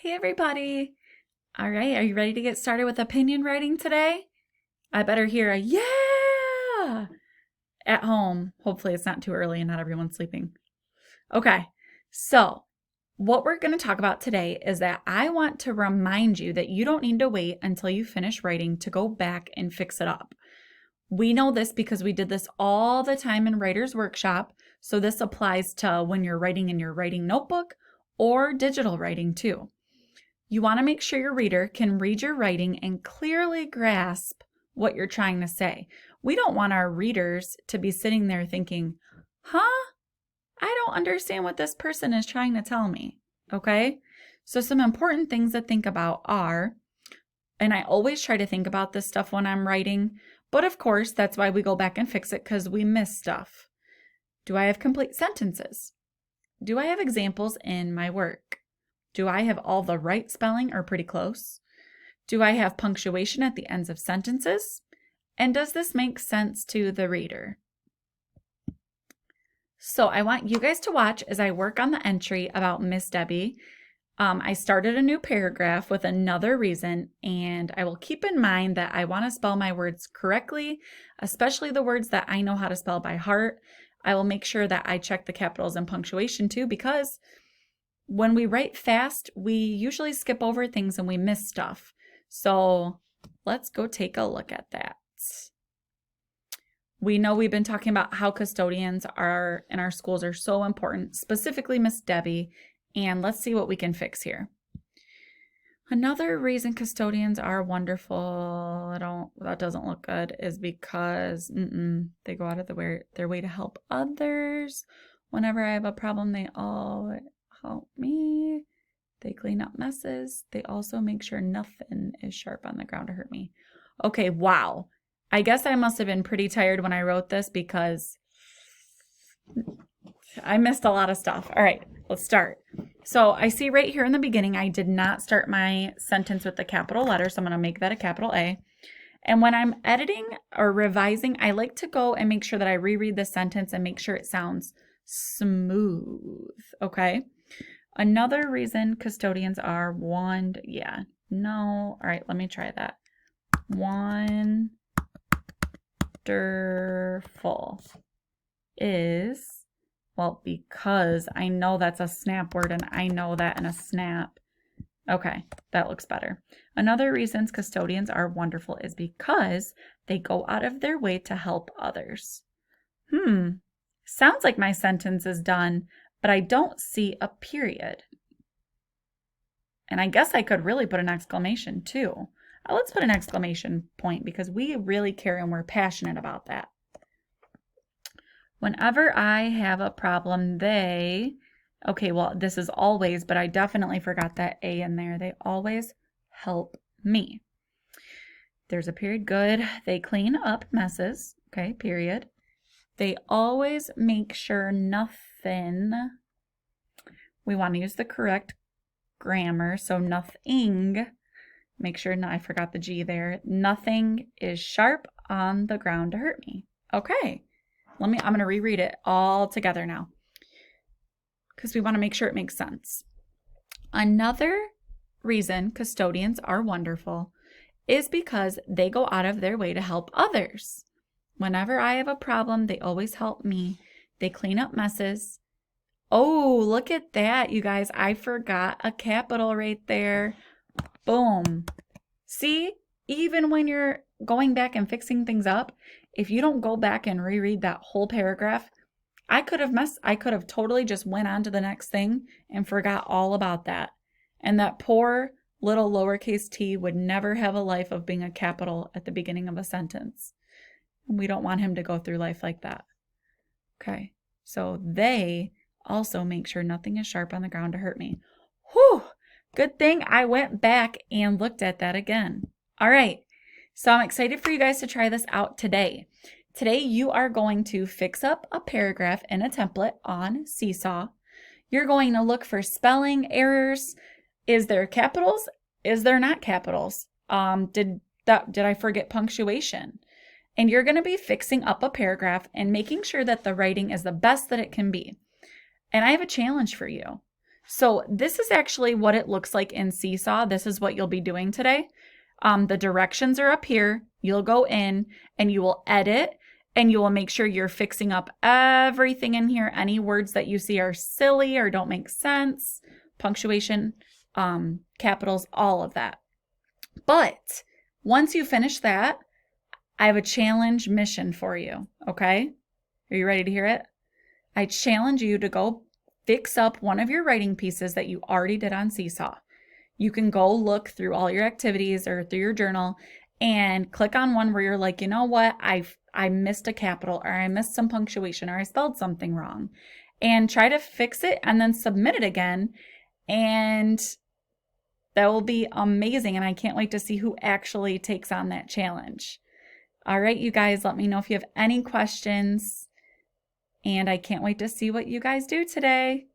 Hey everybody! All right, are you ready to get started with opinion writing today? I better hear a yeah at home. Hopefully it's not too early and not everyone's sleeping. Okay, so what we're going to talk about today is that I want to remind you that you don't need to wait until you finish writing to go back and fix it up. We know this because we did this all the time in Writer's Workshop, so this applies to when you're writing in your writing notebook or digital writing too. You want to make sure your reader can read your writing and clearly grasp what you're trying to say. We don't want our readers to be sitting there thinking, huh? I don't understand what this person is trying to tell me. Okay? So some important things to think about are, and I always try to think about this stuff when I'm writing, but of course, that's why we go back and fix it because we miss stuff. Do I have complete sentences? Do I have examples in my work? Do I have all the right spelling or pretty close? Do I have punctuation at the ends of sentences? And does this make sense to the reader? So I want you guys to watch as I work on the entry about Miss Debbie. I started a new paragraph with another reason, and I will keep in mind that I want to spell my words correctly, especially the words that I know how to spell by heart. I will make sure that I check the capitals and punctuation too, because when we write fast, we usually skip over things and we miss stuff. So let's go take a look at that. We know we've been talking about how custodians are in our schools are so important, specifically Miss Debbie, and let's see what we can fix here. Another reason custodians are wonderful, that doesn't look good, is because they go out of their way to help others. Whenever I have a problem, they all help me. They clean up messes. They also make sure nothing is sharp on the ground to hurt me. Okay, wow. I guess I must have been pretty tired when I wrote this because I missed a lot of stuff. All right, let's start. So I see right here in the beginning, I did not start my sentence with the capital letter, so I'm going to make that a capital A. And when I'm editing or revising, I like to go and make sure that I reread the sentence and make sure it sounds smooth, okay? Another reason custodians are all right, let me try that. Wonderful is, well, because I know that's a snap word and I know that in a snap. Okay, that looks better. Another reason custodians are wonderful is because they go out of their way to help others. Sounds like my sentence is done, but I don't see a period. And I guess I could really put an exclamation too. Let's put an exclamation point because we really care and we're passionate about that. Whenever I have a problem, this is always, but I definitely forgot that A in there. They always help me. There's a period, good. They clean up messes, okay, period. They always make sure nothing, we want to use the correct grammar, so nothing, make sure, I forgot the G there, nothing is sharp on the ground to hurt me. Okay, I'm going to reread it all together now because we want to make sure it makes sense. Another reason custodians are wonderful is because they go out of their way to help others. Whenever I have a problem, they always help me. They clean up messes. Oh, look at that, you guys. I forgot a capital right there. Boom. See, even when you're going back and fixing things up, if you don't go back and reread that whole paragraph, I could have totally just went on to the next thing and forgot all about that. And that poor little lowercase t would never have a life of being a capital at the beginning of a sentence. We don't want him to go through life like that. Okay, so they also make sure nothing is sharp on the ground to hurt me. Whew, good thing I went back and looked at that again. All right, so I'm excited for you guys to try this out today. Today you are going to fix up a paragraph in a template on Seesaw. You're going to look for spelling errors. Is there capitals? Is there not capitals? Did I forget punctuation? And you're going to be fixing up a paragraph and making sure that the writing is the best that it can be. And I have a challenge for you. So this is actually what it looks like in Seesaw. This is what you'll be doing today. The directions are up here. You'll go in and you will edit and you will make sure you're fixing up everything in here. Any words that you see are silly or don't make sense, punctuation, capitals, all of that. But once you finish that, I have a challenge mission for you, okay? Are you ready to hear it? I challenge you to go fix up one of your writing pieces that you already did on Seesaw. You can go look through all your activities or through your journal and click on one where you're like, you know what, I missed a capital or I missed some punctuation or I spelled something wrong, and try to fix it and then submit it again. And that will be amazing. And I can't wait to see who actually takes on that challenge. All right, you guys, let me know if you have any questions. And I can't wait to see what you guys do today.